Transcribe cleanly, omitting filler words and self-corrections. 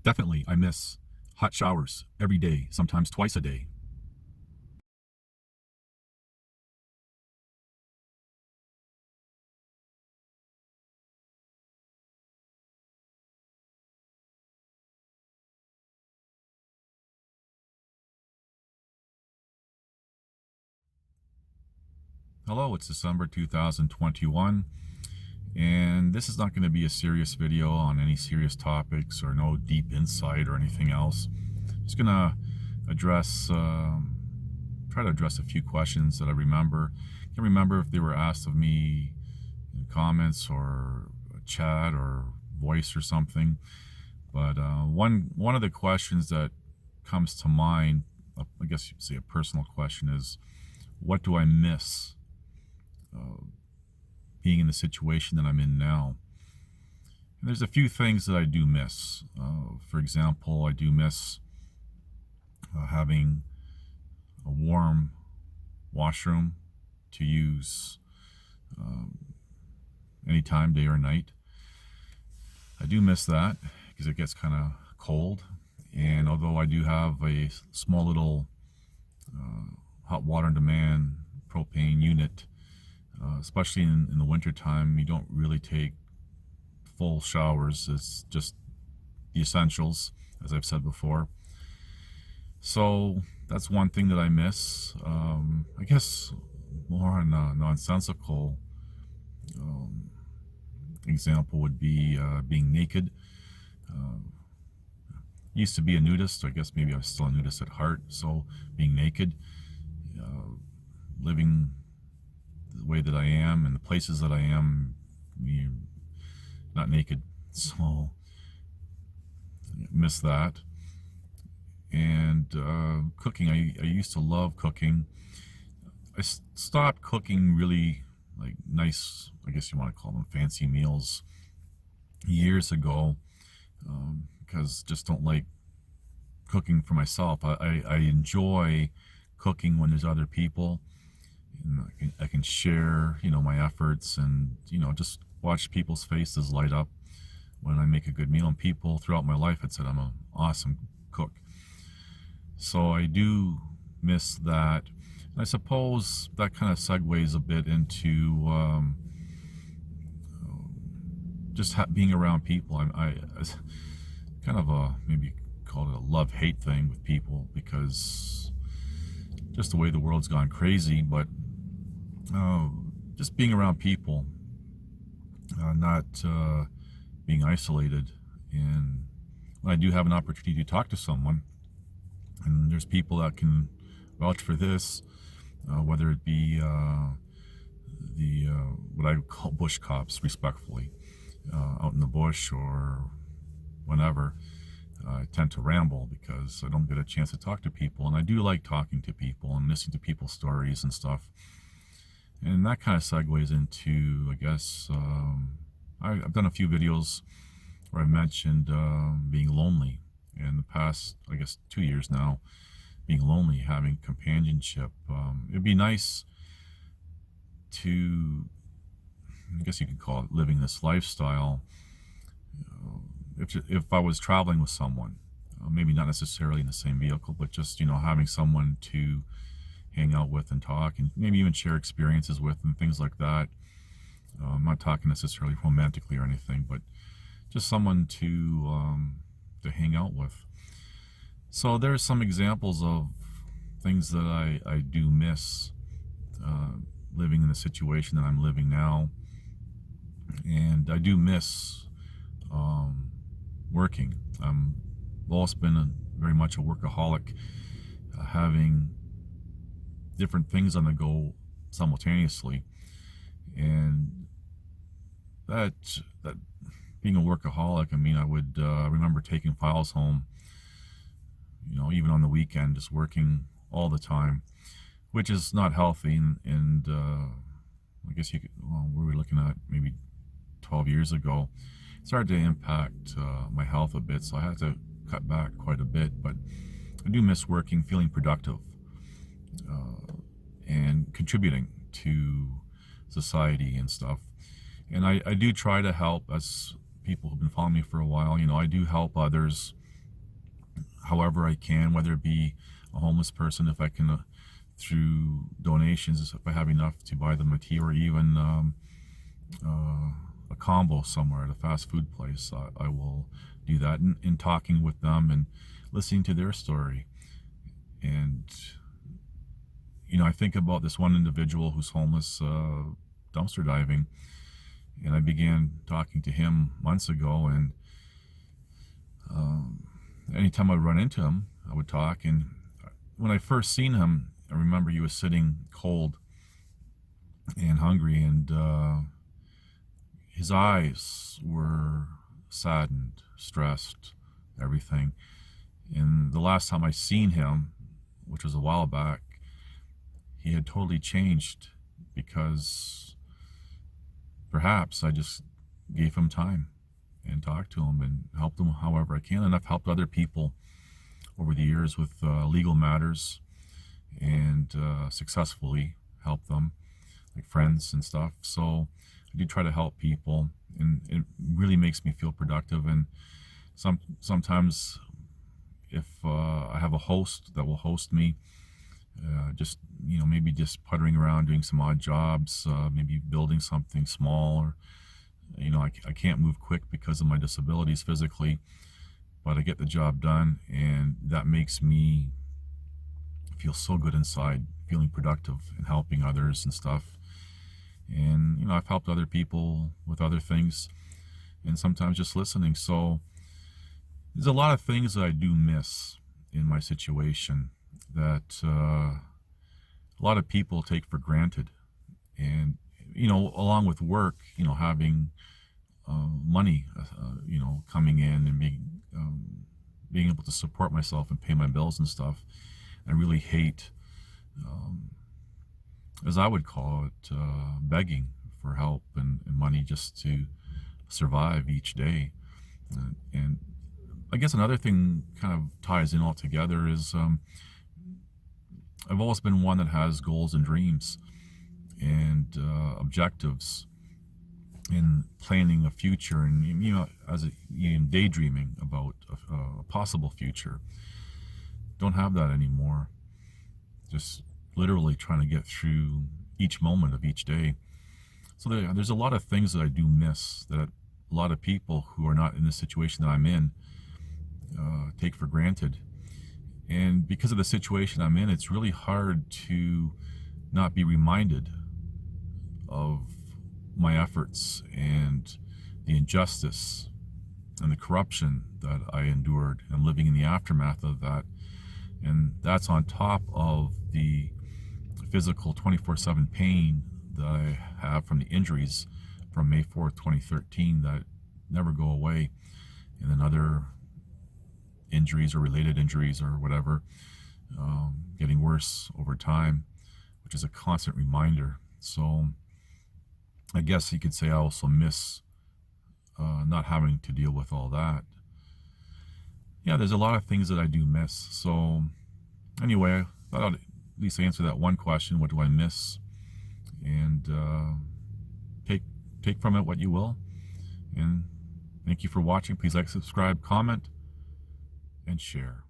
Definitely, I miss hot showers every day, sometimes twice a day. Hello, it's December 2021, and this is not going to be a serious video on any serious topics or no deep insight or anything else. Just going to address, try to address a few questions that I remember. I can't remember if they were asked of me in comments or a chat or voice or something, but one of the questions that comes to mind, I guess you'd say a personal question, is what do I miss being in the situation that I'm in now? And there's a few things that I do miss. For example, I do miss having a warm washroom to use anytime, day or night. I do miss that because it gets kind of cold. And although I do have a small little hot water on demand propane unit, especially in the winter time, you don't really take full showers. It's just the essentials, as I've said before. So that's one thing that I miss. I guess more on a nonsensical example would be being naked. Used to be a nudist. I guess maybe I'm still a nudist at heart. So being naked, living the way that I am and the places that I am, not naked. So miss that. And cooking, I used to love cooking. I stopped cooking really like nice, I guess you want to call them fancy meals, years ago, because just don't like cooking for myself. I enjoy cooking when there's other people, and I can share, my efforts, and, just watch people's faces light up when I make a good meal. And people throughout my life had said I'm an awesome cook. So I do miss that. And I suppose that kind of segues a bit into just being around people. It's kind of a, maybe call it a love-hate thing with people, because just the way the world's gone crazy. But just being around people, not being isolated. And when I do have an opportunity to talk to someone, and there's people that can vouch for this, whether it be the what I call bush cops, respectfully, out in the bush or whenever, I tend to ramble because I don't get a chance to talk to people. And I do like talking to people and listening to people's stories and stuff. And that kind of segues into, I guess, I've done a few videos where I mentioned being lonely. In the past, I guess, 2 years now, being lonely, having companionship. It'd be nice to, I guess you could call it, living this lifestyle. If I was traveling with someone, maybe not necessarily in the same vehicle, but just, having someone to hang out with and talk, and maybe even share experiences with and things like that. I'm not talking necessarily romantically or anything, but just someone to hang out with. So there's some examples of things that I do miss living in the situation that I'm living now. And I do miss working. I've always been very much a workaholic, having different things on the go simultaneously. And that being a workaholic, I would remember taking files home, even on the weekend, just working all the time, which is not healthy. And I guess we were looking at maybe 12 years ago, it started to impact my health a bit, so I had to cut back quite a bit. But I do miss working, feeling productive, and contributing to society and stuff. And I do try to help, as people who've been following me for a while, I do help others however I can, whether it be a homeless person, if I can, through donations, if I have enough to buy them a tea, or even a combo somewhere at a fast food place. I will do that, and in talking with them and listening to their story. And I think about this one individual who's homeless, dumpster diving, and I began talking to him months ago, and anytime I would run into him, I would talk. And when I first seen him, I remember he was sitting cold and hungry, and his eyes were saddened, stressed, everything. And the last time I seen him, which was a while back, he had totally changed, because perhaps I just gave him time and talked to him and helped him however I can. And I've helped other people over the years with legal matters, and successfully helped them, like friends and stuff. So I do try to help people, and it really makes me feel productive. And sometimes if I have a host that will host me, just maybe just puttering around doing some odd jobs, maybe building something small, or I can't move quick because of my disabilities physically, but I get the job done, and that makes me feel so good inside, feeling productive and helping others and stuff. And I've helped other people with other things, and sometimes just listening. So there's a lot of things that I do miss in my situation that a lot of people take for granted. And along with work, having money coming in, and being able to support myself and pay my bills and stuff. I really hate, as I would call it, begging for help and money just to survive each day. And I guess another thing kind of ties in all together is I've always been one that has goals and dreams and objectives, in planning a future, and as daydreaming about a possible future. Don't have that anymore. Just literally trying to get through each moment of each day. So there's a lot of things that I do miss, that a lot of people who are not in the situation that I'm in take for granted. And because of the situation I'm in, it's really hard to not be reminded of my efforts and the injustice and the corruption that I endured, and living in the aftermath of that. And that's on top of the physical 24/7 pain that I have from the injuries from May 4th, 2013 that never go away, and then other injuries or related injuries or whatever, getting worse over time, which is a constant reminder. So I guess you could say I also miss not having to deal with all that. Yeah, there's a lot of things that I do miss. So anyway, I thought I'd at least answer that one question: what do I miss? And take from it what you will. And thank you for watching. Please like, subscribe, comment, and share.